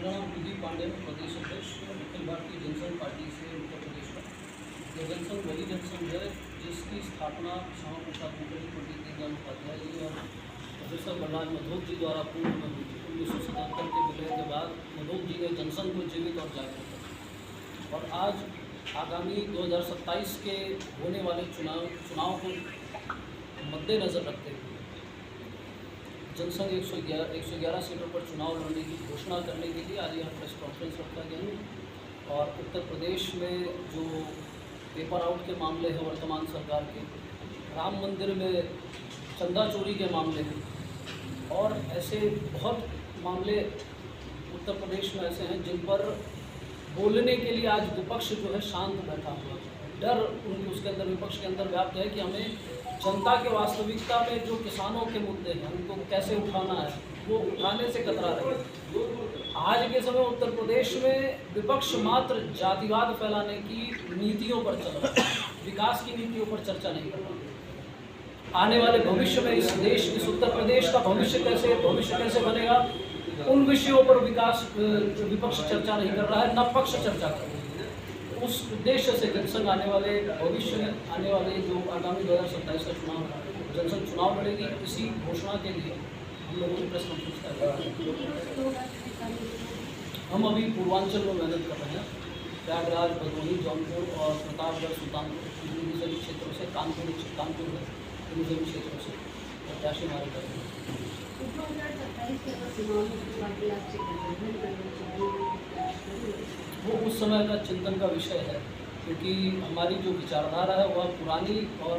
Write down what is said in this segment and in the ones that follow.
मेरा नाम कुलदीप पांडे है, प्रदेश अध्यक्ष अखिल भारतीय जनसंघ पार्टी से उत्तर प्रदेश का। यह जनसंघ वही जनसंघ है जिसकी स्थापना श्यामा प्रसाद मुखर्जी, पंडित दीनदयाल उपाध्याय जी और प्रोफेसर बलराज मधोक जी द्वारा पूर्व में हुई थी। 1977 के विलय के बाद मधोक जी ने जनसंघ को जीवित और जागरूक किया और आज आगामी 2027 के होने वाले चुनाव को मद्देनज़र रखते हुए जनसंघ 111 सीटों पर चुनाव लड़ने की घोषणा करने के लिए आज यहाँ प्रेस कॉन्फ्रेंस रखा गया और उत्तर प्रदेश में जो पेपर आउट के मामले हैं वर्तमान सरकार के, राम मंदिर में चंदा चोरी के मामले हैं और ऐसे बहुत मामले उत्तर प्रदेश में ऐसे हैं जिन पर बोलने के लिए आज विपक्ष जो है शांत बैठा हुआ है। डर उसके अंदर, विपक्ष के अंदर व्याप्त है कि हमें जनता के वास्तविकता में जो किसानों के मुद्दे हैं उनको कैसे उठाना है, वो उठाने से कतरा रहे हैं। आज के समय उत्तर प्रदेश में विपक्ष मात्र जातिवाद फैलाने की नीतियों पर चल रहा है, विकास की नीतियों पर चर्चा नहीं कर रहा। आने वाले भविष्य में इस देश, इस उत्तर प्रदेश का भविष्य कैसे बनेगा, उन विषयों पर विपक्ष चर्चा नहीं कर रहा है, न पक्ष चर्चा कर रहा है। उस उद्देश्य से जनसंघ आने वाले भविष्य में आने वाले जो आगामी 2027 का जनसंघ चुनाव लड़ेगी, इसी घोषणा के लिए हम लोगों ने प्रेस कॉन्फ्रेंस कर रहे हैं। हम अभी पूर्वांचल में मेहनत कर रहे हैं, प्रयागराज, भदोही, जौनपुर और प्रतापगढ़, सुल्तानपुर इन क्षेत्रों से, कानपुर इन क्षेत्रों से प्रत्याशी हमारे कर रहे हैं। वो उस समय का चिंतन का विषय है, क्योंकि हमारी जो विचारधारा है वह पुरानी और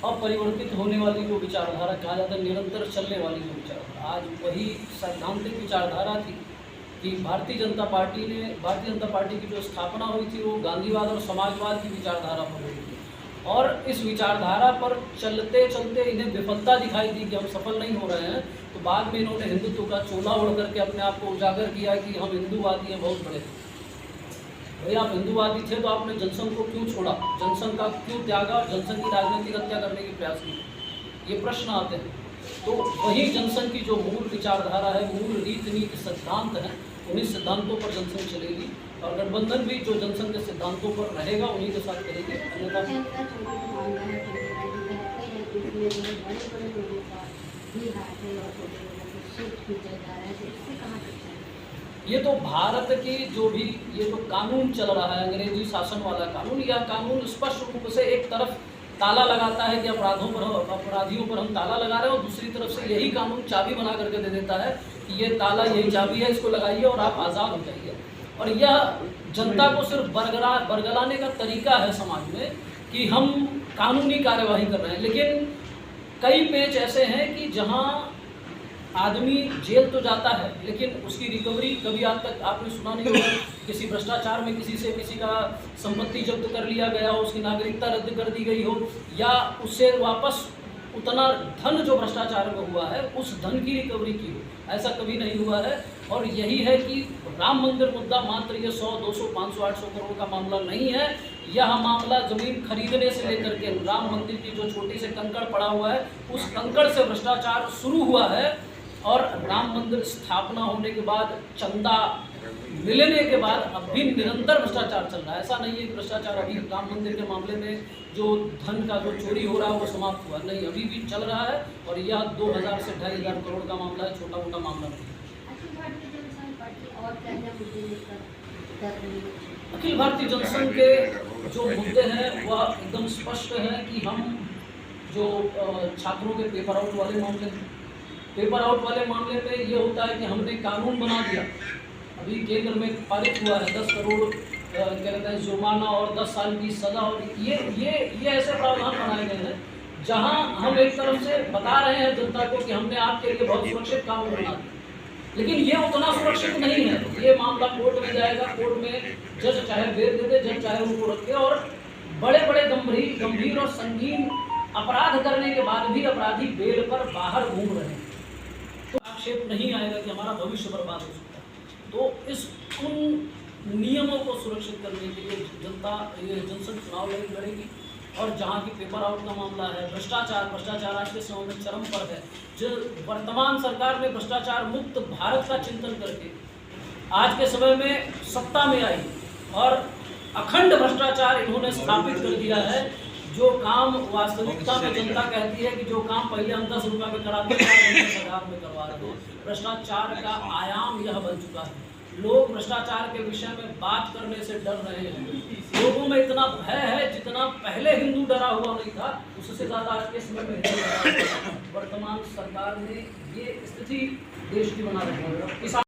अपरिवर्तित होने वाली जो विचारधारा, कहा जाता है निरंतर चलने वाली जो विचारधारा, आज वही सैद्धांतिक विचारधारा थी कि भारतीय जनता पार्टी की जो स्थापना हुई थी वो गांधीवाद और समाजवाद की विचारधारा पर हुई थी और इस विचारधारा पर चलते चलते इन्हें विफलता दिखाई दी कि हम सफल नहीं हो रहे हैं, तो बाद में इन्होंने हिंदुत्व का चोला ओढ़ करके अपने आप को उजागर किया कि हम हिंदूवादी हैं, बहुत बड़े। भाई आप हिंदूवादी थे तो आपने जनसंघ को क्यों छोड़ा, जनसंघ का क्यों त्यागा और जनसंघ की राजनीतिक हत्या करने की प्रयास की, ये प्रश्न आते हैं। तो वही जनसंघ की जो मूल विचारधारा है, मूल रीति नीति सिद्धांत है, उन्हीं सिद्धांतों पर जनसंघ चलेगी और गठबंधन भी जो जनसंघ के सिद्धांतों पर रहेगा उन्हीं के साथ करेगी। अन्यथा ये तो भारत की जो भी ये तो कानून चल रहा है, अंग्रेजी शासन वाला कानून, यह कानून स्पष्ट रूप से एक तरफ ताला लगाता है कि अपराधियों पर हम ताला लगा रहे हैं और दूसरी तरफ से यही कानून चाबी बना करके दे देता है कि ये ताला, यही चाबी है, इसको लगाइए और आप आज़ाद हो जाइए। और यह जनता को सिर्फ बरगलाने का तरीका है समाज में कि हम कानूनी कार्यवाही कर रहे हैं। लेकिन कई पेच ऐसे हैं कि जहां आदमी जेल तो जाता है लेकिन उसकी रिकवरी कभी आज तक आपने सुना नहीं होगा, किसी भ्रष्टाचार में किसी का संपत्ति जब्त कर लिया गया हो, उसकी नागरिकता रद्द कर दी गई हो या उससे वापस उतना धन जो भ्रष्टाचार में हुआ है उस धन की रिकवरी की हो, ऐसा कभी नहीं हुआ है। और यही है कि राम मंदिर मुद्दा मात्र ये 100, 200, 500, 800 करोड़ का मामला नहीं है। यह मामला जमीन खरीदने से लेकर के राम मंदिर की जो छोटी से कंकड़ पड़ा हुआ है उस कंकड़ से भ्रष्टाचार शुरू हुआ है और राम मंदिर स्थापना होने के बाद, चंदा मिलने के बाद अब भी निरंतर भ्रष्टाचार चल रहा है। ऐसा नहीं है कि भ्रष्टाचार अभी राम मंदिर के मामले में जो धन का जो चोरी हो रहा है वो समाप्त हुआ, नहीं, अभी भी चल रहा है और यह 2000 से 2500 करोड़ का मामला है, छोटा मोटा मामला नहीं है। अखिल भारतीय जनसंघ के जो मुद्दे हैं वह एकदम स्पष्ट है कि हम जो छात्रों के पेपर आउट वाले मामले में ये होता है कि हमने कानून बना दिया, अभी केंद्र में पारित हुआ है 10 करोड़ क्या कहते हैं जुर्माना और 10 साल की सजा, और ये ऐसे प्रावधान बनाए गए हैं जहां हम एक तरफ से बता रहे हैं जनता को कि हमने आपके लिए बहुत सुरक्षित कानून बना दिया, लेकिन ये उतना सुरक्षित नहीं है। ये मामला कोर्ट में जाएगा, कोर्ट में जज चाहे बेल दे दे, जज चाहे उनको रखे, और बड़े बड़े गंभीर और संगीन अपराध करने के बाद भी अपराधी बेल पर बाहर घूम रहे हैं, तो आक्षेप नहीं आएगा कि हमारा भविष्य बर्बाद हो सकता है। तो उन नियमों को सुरक्षित करने के लिए जनसंघ चुनाव लड़ेगी और जहाँ की पेपर आउट का मामला है, भ्रष्टाचार आज के समय में चरम पर है। जो वर्तमान सरकार ने भ्रष्टाचार मुक्त भारत का चिंतन करके आज के समय में सत्ता में आई और अखंड भ्रष्टाचार इन्होंने स्थापित कर दिया है। जो काम वास्तविकता में जनता कहती है कि जो काम पहले हम 10 रुपये में कराते थे 10,000 में करवा रहे हैं, भ्रष्टाचार का आयाम यह बन चुका है। लोग भ्रष्टाचार के विषय में बात करने से डर रहे हैं। लोगों में इतना भय है जितना पहले हिंदू डरा हुआ नहीं था, उससे ज़्यादा आज के समय में हिंदू डरा हुआ है। वर्तमान सरकार ने ये स्थिति देश की बना रखी है।